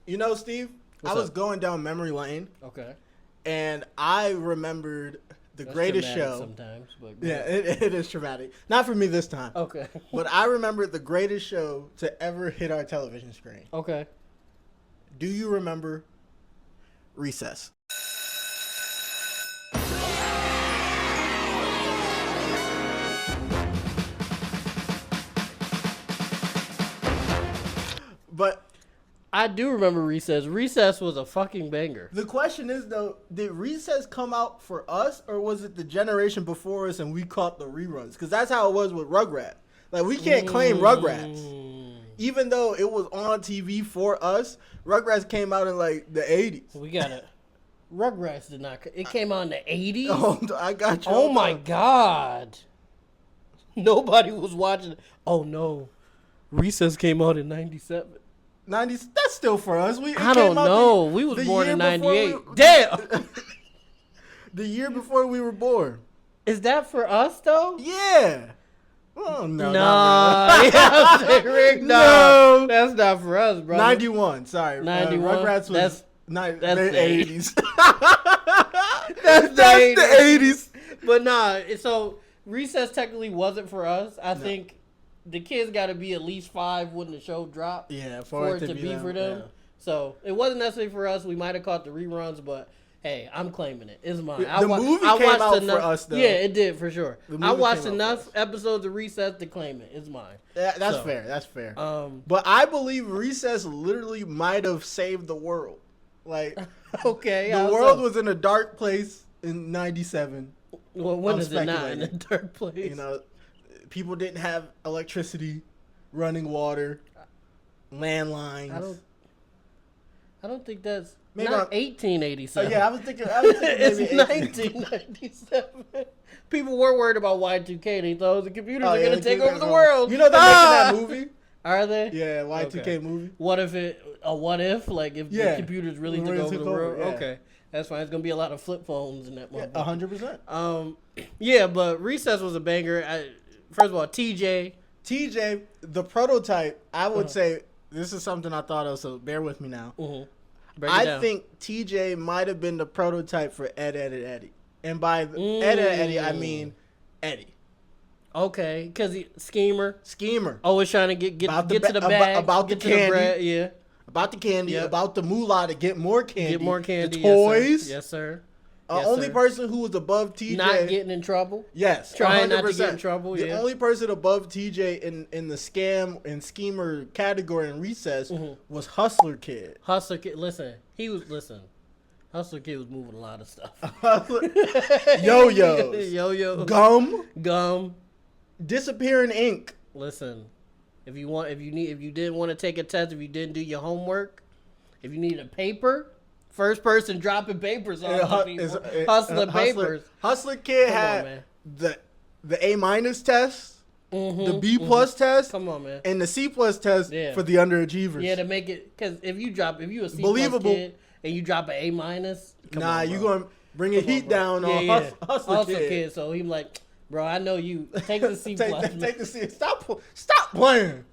You know, Steve, What's I was up? going down memory lane, Okay. and I remembered the That's greatest dramatic show. sometimes, but Yeah, it is traumatic. Not for me this time. Okay. But I remember the greatest show to ever hit our television screen. Okay. Do you remember Recess? But I do remember Recess. Recess was a fucking banger. the question is, though, did Recess come out for us, or was it the generation before us and we caught the reruns? Because that's how it was with Rugrats. Like, we can't claim Rugrats. Even though it was on TV for us, Rugrats came out in, like, the 80s. We got it. Rugrats did not. It came out in the 80s? Oh, I got you. Oh my God. Nobody was watching. Oh no. Recess came out in 97. 90s, that's still for us. I don't know. We was born in 98. Damn. The year before we were born. Is that for us though? Yeah. Oh, no. Nah. Yeah, Rick, No. That's not for us, bro. 91, sorry. 91? Rugrats was That's the the 80s. That's the 80s. But nah, so Recess technically wasn't for us. I think the kids got to be at least 5 when the show dropped. Yeah, for it to be for them. Yeah. So it wasn't necessarily for us. We might have caught the reruns, but hey, I'm claiming it. It's mine. The movie came out for us, though. Yeah, it did for sure. I watched came out enough episodes of Recess to claim it. It's mine. That's fair. That's fair. But I believe Recess literally might have saved the world. Like, okay, the world was in a dark place in 97. Well, when is it not in a dark place? You know, people didn't have electricity, running water, landlines. I don't think that's Maybe not 1887. Yeah, I was thinking it's maybe 1997. People were worried about Y2K. They thought the computers are going to take over the going. world. You know they're making that movie? Are they? Yeah, Y2K movie. What if like if the computers really took over the world? Yeah. Okay. That's fine. It's going to be a lot of flip phones in that movie. 100%. Yeah, but Recess was a banger. First of all, TJ, the prototype, I would say, this is something I thought of, so bear with me now. I think TJ might have been the prototype for Ed, Ed, and Eddie. And by Ed, Ed, and Eddie, I mean Eddie. Okay, because Schemer. Always trying to get to the bag. About the candy. The bread, yeah. About the candy. Yep. About the moolah to get more candy. The toys. Yes, sir. Only person who was above TJ. Not getting in trouble. Yes. Trying 100%. Not to get in trouble, The only person above TJ in the scam and schemer category in Recess was Hustler Kid. Listen. Hustler Kid was moving a lot of stuff. Yo-yos. Yo-yo. Gum. Disappearing ink. Listen. If you didn't want to take a test, if you didn't do your homework, if you needed a paper, first person dropping papers on people. Hustling papers. Hustler Kid had the A- test, the B+ test, come on, man, and the C+ test for the underachievers. Yeah, to make it, because if you a C+ kid and you drop an A-, you gonna bring a heat down on Hustler Kid. So he like, bro, I know you. Take the C+. take the C. Stop playing.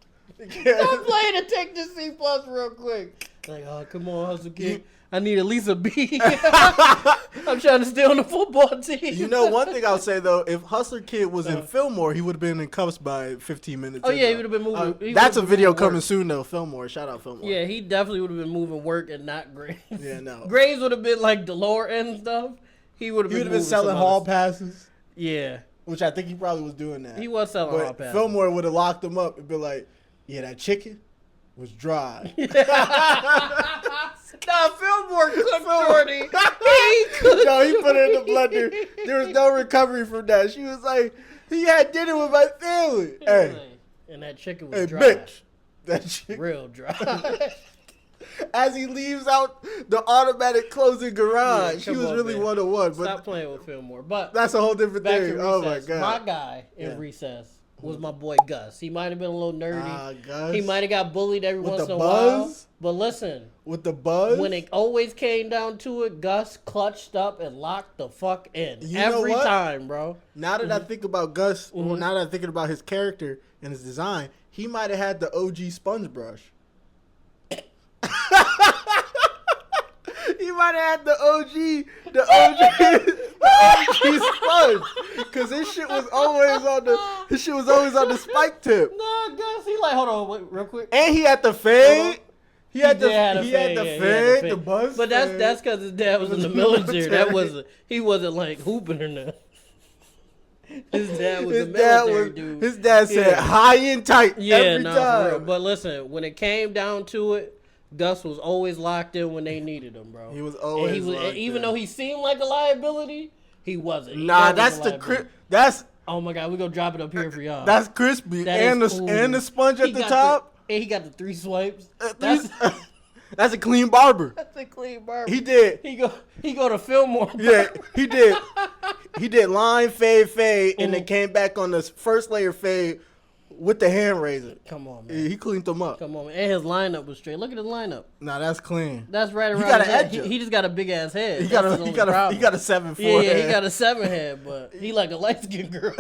Stop playing and take the C+ real quick. Like, oh, come on, Hustler Kid. I need at least a B. I'm trying to stay on the football team. You know, one thing I'll say, though, if Hustler Kid was in Fillmore, he would have been in cuffs by 15 minutes. Oh, yeah, he would have been moving. That's a video coming soon, though, Fillmore. Shout out Fillmore. Yeah, he definitely would have been moving work and not grades. Yeah, no. Grades would have been like the lower end stuff. He would have been selling hall passes. Yeah. Which I think he probably was doing that. He was selling hall passes. Fillmore would have locked him up and been like, yeah, that chicken was dry. Nah, Fillmore cooked Shorty. He cooked. No, he put it in the blender. There was no recovery from that. She was like, he had dinner with my family. Hey. And that chicken was dry. Bitch. That chicken. Real dry. As he leaves out the automatic closing garage, he was really 101. Stop playing with Fillmore. But that's a whole different thing. Oh, my God. My guy in Recess was my boy Gus. He might have been a little nerdy. Gus. He might have got bullied every once in a while. But listen. With the buzz? When it always came down to it, Gus clutched up and locked the fuck in. Every time, bro. Now that I think about Gus, well, now that I'm thinking about his character and his design, he might have had the OG sponge brush. might have had the OG sponge, cause his shit was always on the spike tip. No, Gus, he like, hold on, wait, real quick. And he had the fade. He had the fade, the buzz. But that's because his dad was in the military. He wasn't like hooping or nothing. His dad was a military dude. His dad said high and tight every time. For real. But listen, when it came down to it, Gus was always locked in when they needed him, bro. He was always even though he seemed like a liability, he wasn't. That's oh my God, we're gonna drop it up here for y'all. That's crispy. And the sponge at the top. And he got the 3 swipes. That's a clean barber. That's a clean barber. He did. He go to Fillmore. Yeah, he did. He did line fade, and then came back on the first layer fade with the hand razor. Come on, man. Yeah, he cleaned them up. Come on, man. And his lineup was straight. Look at his lineup. Nah, that's clean. That's right around. He got an edge. He just got a big ass head. He got a 7'4". Yeah, he got a 7 head, but he like a light skinned girl.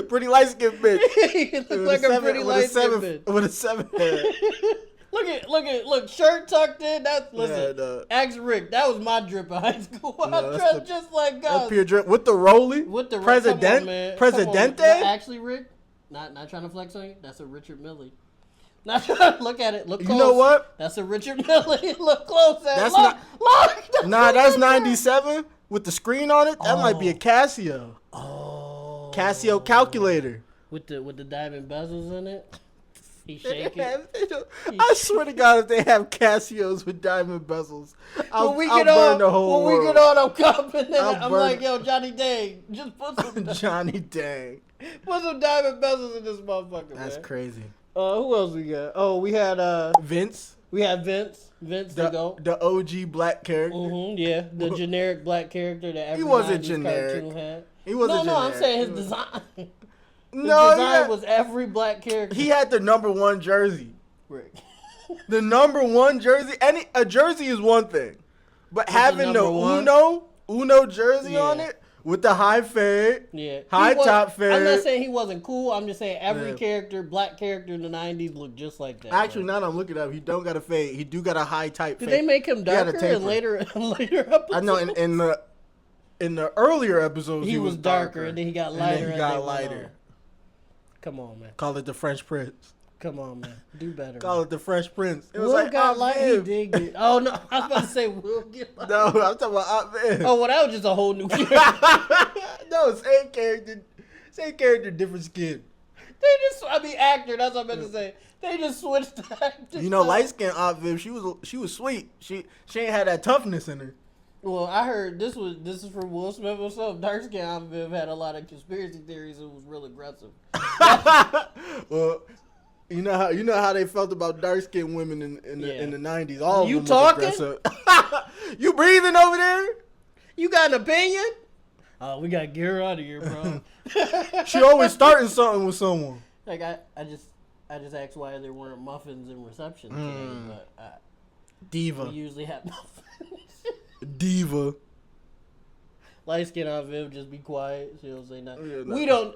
Pretty light skinned bitch. He look like a pretty light skinned bitch with a 7 head. Look, shirt tucked in. Ask Rick. That was my drip in high school. I dressed just like God. Pure drip with the rollie. With the Presidente. Actually, Rick, not trying to flex on you. That's a Richard Mille. Not trying to look at it. Look close. You know what? That's a Richard Mille. Look close at it. Look. That's 97 with the screen on it. That might be a Casio. Oh. Casio calculator. With the diamond bezels in it. He shaking. I swear to God, if they have Casios with diamond bezels, I'll burn the whole world. When we get on, I'm coming. I'm like, yo, Johnny Dang, just put some Johnny Dang. Put some diamond bezels in this motherfucker. That's crazy. Who else we got? Oh, we had Vince. We had Vince. The OG black character. Yeah, the generic black character that every he wasn't generic. Cartoon had. He wasn't generic. I'm saying his design. His design was every black character. He had the number 1 jersey. Rick. The number 1 jersey. A jersey is one thing, but having the Uno jersey on it with the high fade, top fade. I'm not saying he wasn't cool. I'm just saying every black character in the 90s looked just like that. Actually, now that I'm looking at him, he don't got a fade. He do got a high type fade. Did they make him darker in later episodes? I know in the earlier episodes he was darker, and then he got lighter. Come on, man. Call it the French Prince. Come on, man. Do better. Call it the Fresh Prince. It was Will like got light. He did get. Oh no, I was about to say Will get light. No, I'm talking about Aunt Viv. Oh, well, that was just a whole new character. No, same character, different skin. Actor. That's what I meant to say. They just switched the actor. You know, light skin Aunt Viv. She was sweet. She ain't had that toughness in her. Well, I heard this is from Will Smith himself. Dark skin Aunt Viv had a lot of conspiracy theories. It was real aggressive. Well, you know how they felt about dark skinned women in the 90s. All of you them talking? Was aggressive. You breathing over there? You got an opinion? Oh, we gotta get her out of here, bro. She always starting something with someone. Like I just asked why there weren't muffins in reception today, but Diva. We usually have muffins. Diva. Light skin Aunt Viv, just be quiet. She don't say nothing. Yeah, no. We don't.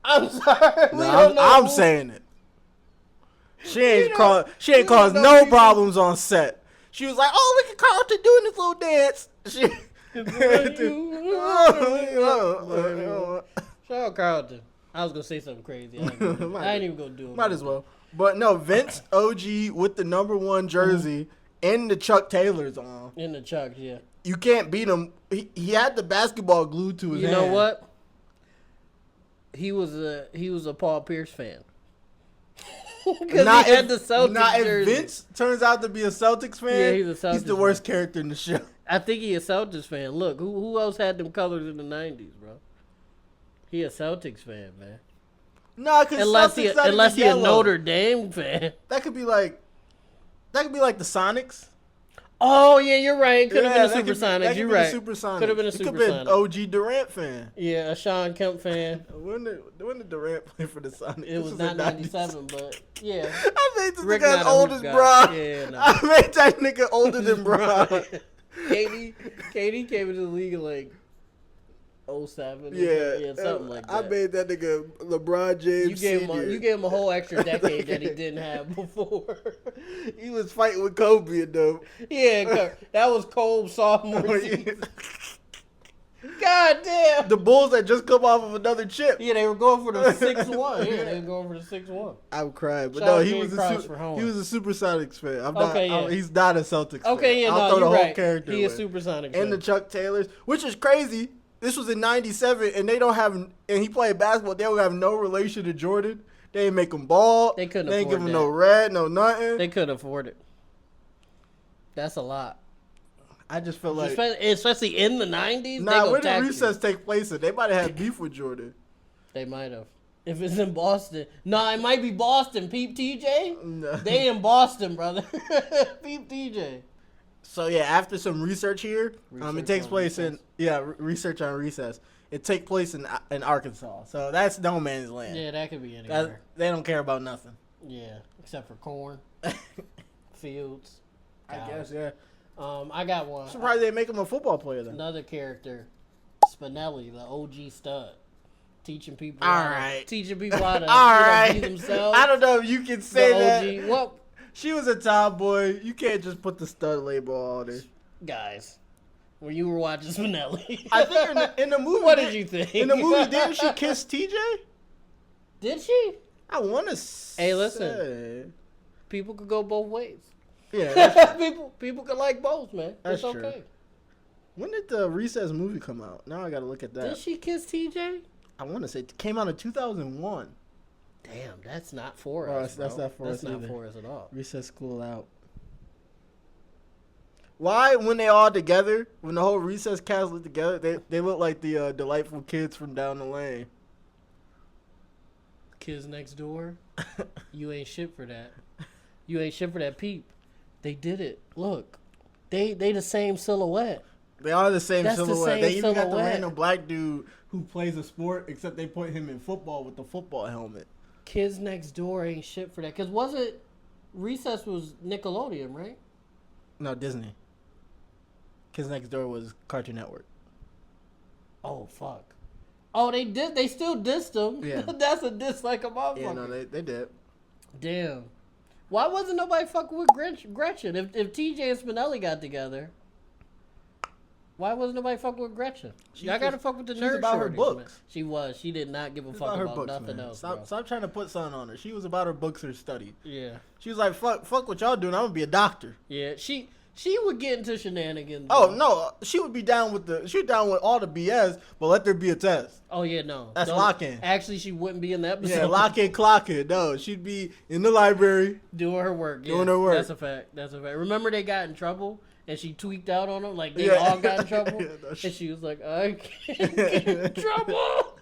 I'm sorry. I'm saying it. She ain't caused no problems on set. She was like, "Oh, look at Carlton doing this little dance." Shout out Carlton. I was gonna say something crazy. I ain't even gonna do it. Might as well. But no, Vince OG with the number 1 jersey and the Chuck Taylors on. In the Chucks, yeah. You can't beat him. He had the basketball glued to his hand. You know what? He was a Paul Pierce fan. Because he had the Celtics jersey. If Vince turns out to be a Celtics fan, yeah, he's the worst character in the show. I think he a Celtics fan. Look, who else had them colors in the 90s, bro? He a Celtics fan, man. No, because unless he a Notre Dame fan. That could be like the Sonics. Oh yeah, you're right. Could have been a Supersonics. You're right. Could have been a Supersonics. Could have been OG Durant fan. Yeah, a Sean Kemp fan. When did Durant play for the Sonics? It was not 97, but yeah. I made this nigga as old as Bron. Yeah, no. I made that nigga older than Bron. Katie came into the league in like 07. Yeah, something like that. I made that nigga LeBron James. You gave him a whole extra decade that he didn't have before. He was fighting with Kobe and them. Yeah, that was Cole's sophomore season. God damn. The Bulls that just come off of another chip. Yeah, they were going for the 6-1. Yeah, they were going for the 6-1. I'm crying, but Shout no, out he Jay was Cross for home. he was a Supersonics fan. He's not a Celtics fan. Okay, yeah, I'll throw you're the whole right. character He is away. Supersonics And the Chuck Taylors, which is crazy. This was in '97, and they don't have. And he played basketball. They don't have no relation to Jordan. They didn't make him ball. They couldn't They ain't give afford him that. no red, no nothing. They couldn't afford it. That's a lot. I just feel like Especially in the 90s. nah. Where did recess take place in? They might have had beef with Jordan. They might have. If it's in Boston. Nah, it might be Boston. Peep TJ? No. They in Boston, brother. Peep TJ. So yeah, after some research here, it takes place recess. research on recess. It takes place in Arkansas. So that's no man's land. Yeah, that could be anywhere. They don't care about nothing. Yeah, except for corn, fields. I cows. guess, yeah. I got one. Surprised they make him a football player then. Another character, Spinelli, the OG stud, teaching people. All how right. Teaching people how to All right. be themselves. I don't know if you can say the OG. that. Well, She was a tomboy. You can't just put the stud label on her. guys, when you were watching Spinelli, I think in the movie. What did you think? In the movie, didn't she kiss TJ? Did she? I want to say. Hey, listen. People could go both ways. Yeah. people could like both, man. That's It's true. okay. When did the Recess movie come out? Now I got to look at that. Did she kiss TJ? I want to say it came out in 2001. Damn, that's not for Oh, us. that's bro. not for That's us not either. for us at all. Recess school out. Why, when they all together, when the whole Recess cast look together, they look like the delightful kids from down the lane. Kids next door, you ain't shit for that. You ain't shit for that peep. They did it. Look, they the same silhouette. They are the same That's the silhouette. same They even got the silhouette. random black dude who plays a sport, except they put him in football with the football helmet. Kids next door ain't shit for that. Cause was it Recess was Nickelodeon, right? No, Disney. Kids Next Door was Cartoon Network. Oh fuck. Oh, they did. They still dissed them. Yeah. That's a diss like a motherfucker. Yeah, no, they did. Damn. Why wasn't nobody fucking with Gretchen? If TJ and Spinelli got together, why wasn't nobody fucking with Gretchen? Y'all gotta fuck with the she's nerd about her shorties, books. man. She was. She did not give a It's fuck her about books, nothing man. else, bro. Stop trying to put something on her. She was about her books, her study. Yeah. She was like, fuck what y'all doing. I'm gonna be a doctor. Yeah. She would get into shenanigans. Oh bro. no, she would be down with all the BS, but let there be a test. Oh yeah, no. That's Don't- lock-in. Actually, she wouldn't be in that episode. Yeah, lock in, clock in. No, she'd be in the library. Doing her work. Yeah. Doing her work. That's a fact. That's a fact. Remember they got in trouble and she tweaked out on them? Like they Yeah. all got in trouble? Yeah, no, and she was like, I can't get in trouble.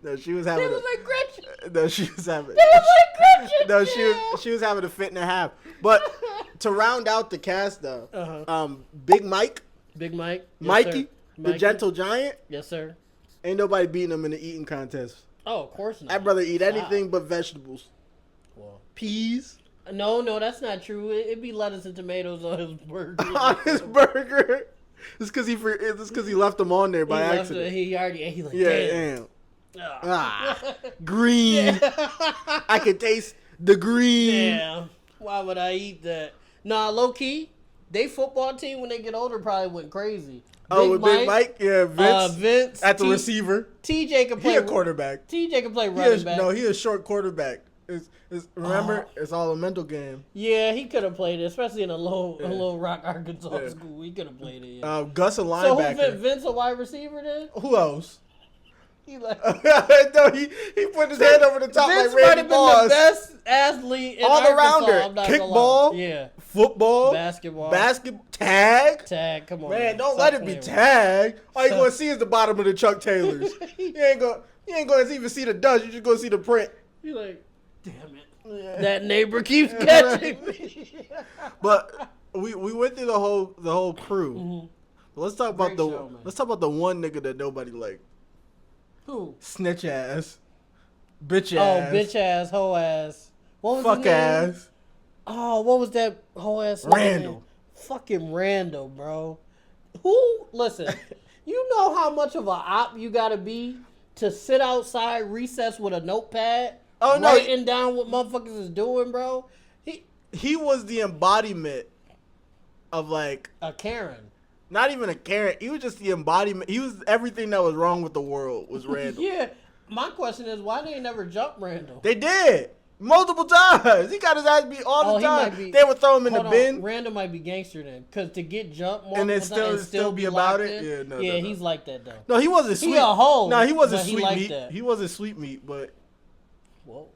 No, she was They having. was like, Gretchen. No, she was having. They was like, Gretchen. No, yeah. she was having a fit and a half. But to round out the cast though, Uh-huh. Big Mike, Big Mike. Yes, Mikey, sir. the Mikey. gentle giant, Yes, sir. ain't nobody beating him in the eating contest. Oh, of course not. That brother eat Stop. anything but vegetables. Well, Peas no, that's not true. It'd be lettuce and tomatoes on his burger. on his burger. It's because he left them on there by He left accident. it, he already ate. He like, Yeah, damn. damn. Ah. Ah, green. I could taste the green. Damn. Why would I eat that? Nah, low key, they football team when they get older probably went crazy. Oh, with Big Mike? Yeah, Vince. At the receiver. TJ can play. He a quarterback. TJ can play running back. No, he a short quarterback. Remember, it's all a mental game. Yeah, he could have played it, especially in a Yeah. Little Rock, Arkansas Yeah. school. He could have played it. Yeah. Gus a So linebacker. who Vince a wide receiver then? Who else? He like No, he put his hand over the top Vince like might Randy have been Moss. the best athlete in All Arkansas. arounder. I'm not gonna lie. Kickball. Yeah. Football. Basketball. Tag. Tag. Come on. Man, don't Stop let it be playing with tag. All you Stop. gonna see is the bottom of the Chuck Taylors. you ain't gonna even see the dust. You just gonna see the print. me. You like, damn it. Yeah. That neighbor keeps catching me. But we went through the whole crew. Mhm. Let's talk about Great show, man. let's talk about the one nigga that nobody liked. Who? Snitch ass. Bitch Oh, ass. bitch ass, hoe ass. What was Fuck his name? ass. Oh, what was that hoe ass? Randall. Name? Fucking Randall, bro. Who? Listen, You know how much of a op you gotta be to sit outside recess with a notepad, writing down what motherfuckers is doing, bro. He was the embodiment of like a Karen. Not even a Karen. He was just the embodiment. He was everything that was wrong with the world was Randall. Yeah. My question is, why they never jump Randall? They did. Multiple times. He got his ass beat all the time. They would throw him in the bin. Randall might be gangster then. Because to get jumped and then still be about it. In, yeah, no, he's like that, though. No, he wasn't sweet. He a hoe. No, he wasn't sweet meat. That. He wasn't sweet meat, but... Whoa.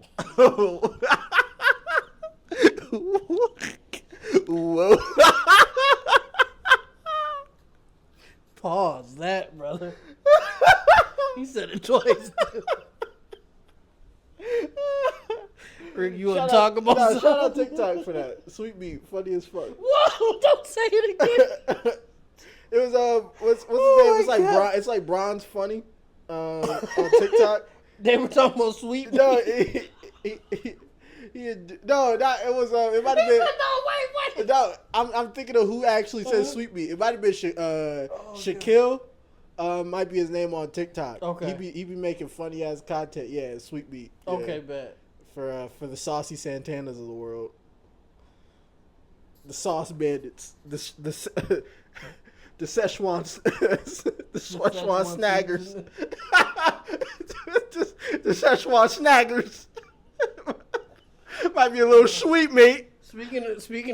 Whoa. Pause that, brother. He said it twice. Rick, you want to talk about something? Shout out TikTok for that. Sweet meat, funny as fuck. Whoa! Don't say it again. It was what's his name? It's like Bronze Funny on TikTok. They were talking about sweet meat. No, it was it might have been. No, wait. No, I'm thinking of who actually says sweet meat. It might have been Shaquille. Might be his name on TikTok. Okay. He be making funny ass content. Yeah, sweet meat. Yeah. Okay, bet. For the saucy Santanas of the world, the sauce bandits, the Szechuan snaggers, the Szechuan snaggers. Might be a little sweet meat. Speaking of sweet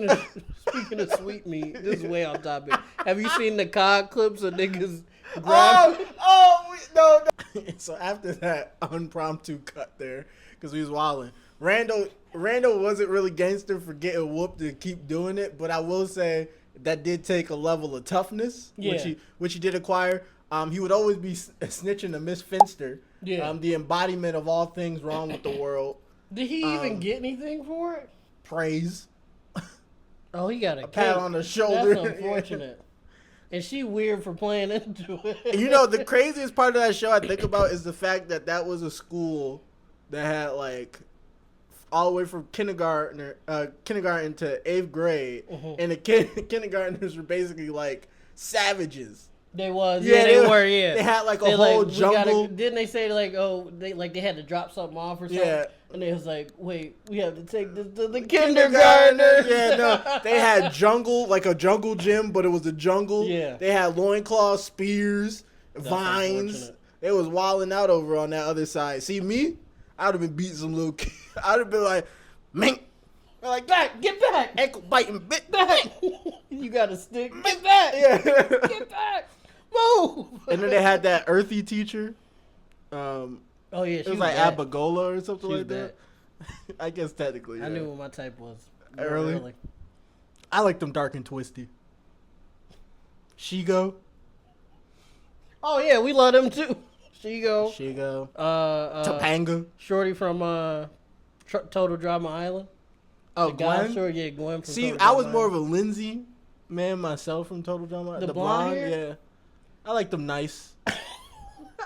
meat, this is way off topic. Have you seen the COD clips of niggas? No. So after that impromptu cut there, because we was wilding, Randall wasn't really gangster for getting whooped and keep doing it, but I will say that did take a level of toughness, which he did acquire. He would always be snitching to Miss Finster, the embodiment of all things wrong with the world. Did he even get anything for it? Praise. Oh, he got a pat on the shoulder. That's unfortunate. And she weird for playing into it. You know, the craziest part of that show I think about is the fact that was a school that had like all the way from kindergarten to 8th grade, and the kindergartners were basically like savages. They was, they were. They had like a whole jungle. Didn't they say like, they had to drop something off or something? Yeah. And they was like, wait, we have to take this to the kindergartners. Yeah, no, they had jungle, like a jungle gym, but it was a jungle. Yeah. They had loincloths, spears, vines. They was wilding out over on that other side. See me? I would have been beating some little kid. I would have been like, mink. Like, get back. Ankle biting, bit back. You got a stick. Get back. Yeah. Get back. Move. And then they had that earthy teacher. Oh yeah, it was like Abigola or something like that. I guess technically. I knew what my type was. Early. I like them dark and twisty. Shigo. Oh yeah, we love them too. Shigo. Topanga. Shorty from Total Drama Island. Oh, Gwen. Gwen. See, I was more of a Lindsay man myself from Total Drama. The blonde hair? Yeah. I like them nice.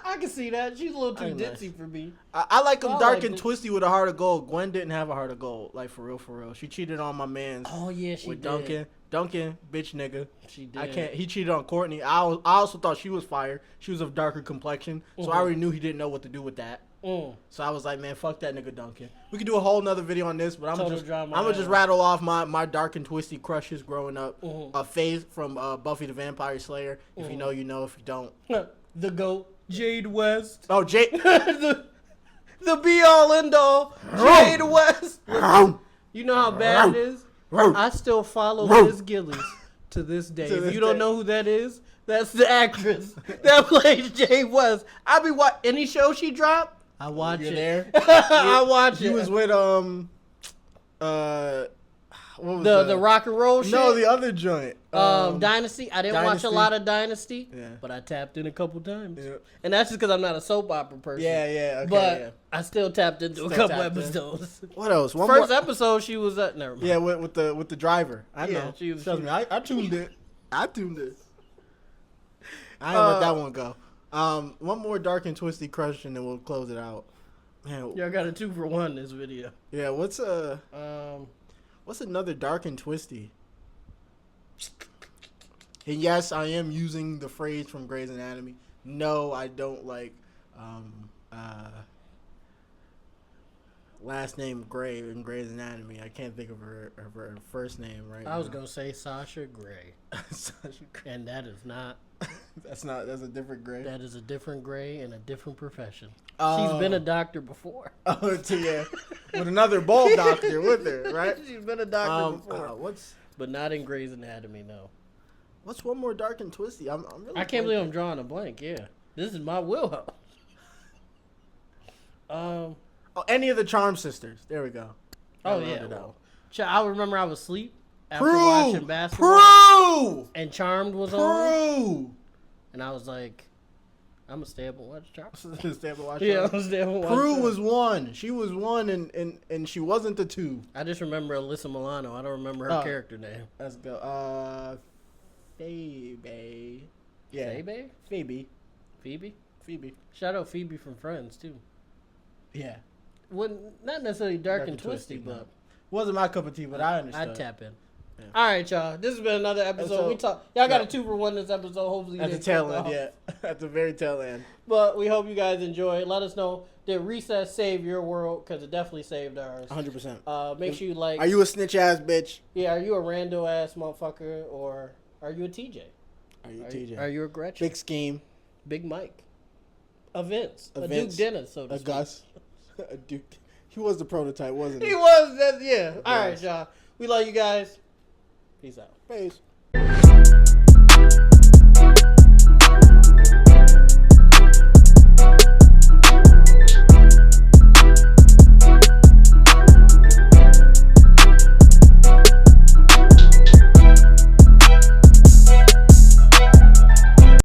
I can see that. She's a little too ditzy for me. I like them dark and twisty with a heart of gold. Gwen didn't have a heart of gold. Like, for real. She cheated on my man. Oh, yeah, she with did. Duncan, bitch nigga. She did. He cheated on Courtney. I also thought she was fire. She was of darker complexion. So I already knew he didn't know what to do with that. So I was like, man, fuck that nigga Duncan. We could do a whole nother video on this, but I'm gonna just rattle off my dark and twisty crushes growing up. Faith from Buffy the Vampire Slayer. If you know, you know. If you don't, the GOAT, Jade West. Oh, Jade. the be all end all, Jade West. You know how bad it is. I still follow Liz Gillies to this day. If you don't know who that is, that's the actress that plays Jade West. I be any show she dropped. I watch it. There? I watch it. He was with what was the rock and roll shit. No, the other joint. Dynasty. I didn't watch a lot of Dynasty, but I tapped in a couple times, and that's just because I'm not a soap opera person. Yeah. Okay, but I still tapped into a couple episodes. What else? First episode, she was at. Never mind. Yeah, with the driver. I know. Trust me. I tuned it. I ain't let that one go. One more dark and twisty crush, and then we'll close it out. Man, y'all got a 2-for-1 this video. Yeah, what's another dark and twisty? And yes, I am using the phrase from Grey's Anatomy. No, I don't like last name Grey in Grey's Anatomy. I can't think of her first name right now. I was gonna say Sasha Grey. Sasha Grey. And that is not. That's a different Grey. That is a different Grey in a different profession. Oh. She's been a doctor before. Oh, yeah, with another bald doctor with her, right? She's been a doctor before. But not in Grey's Anatomy, no. What's one more dark and twisty? I'm really. I can't believe I'm drawing a blank. Yeah, this is my wheelhouse. Oh, any of the Charm sisters. There we go. Oh yeah. I remember I was asleep after Prue! watching basketball. Prue! And Charmed was Prue! on. And I was like, I'm gonna stay up and watch Charmed. Stay up and watch. Yeah, I'm gonna stay up and watch. Prue was one. She was one, and she wasn't the two. I just remember Alyssa Milano. I don't remember her character name. Let's go. Phoebe. Yeah. Phoebe. Shout out Phoebe from Friends too. Yeah. Not necessarily dark and twisty, but no. Wasn't my cup of tea, but I understood. I'd tap in. Yeah. All right, y'all. This has been another episode. Y'all got a 2-for-1 this episode. Hopefully, at the tail end, yeah, at the very tail end. But we hope you guys enjoy. Let us know, did Recess save your world? Because it definitely saved ours. 100%. Make sure you like. Are you a snitch ass bitch? Yeah. Are you a rando ass motherfucker, or are you a TJ? Are you a TJ? Are you a Gretchen? Big Scheme. Big Mike. A Vince. A Duke Dennis. So to speak. Gus. A Duke. He was the prototype, wasn't he? He was. Yeah. All right, y'all. We love you guys. Peace out. Peace.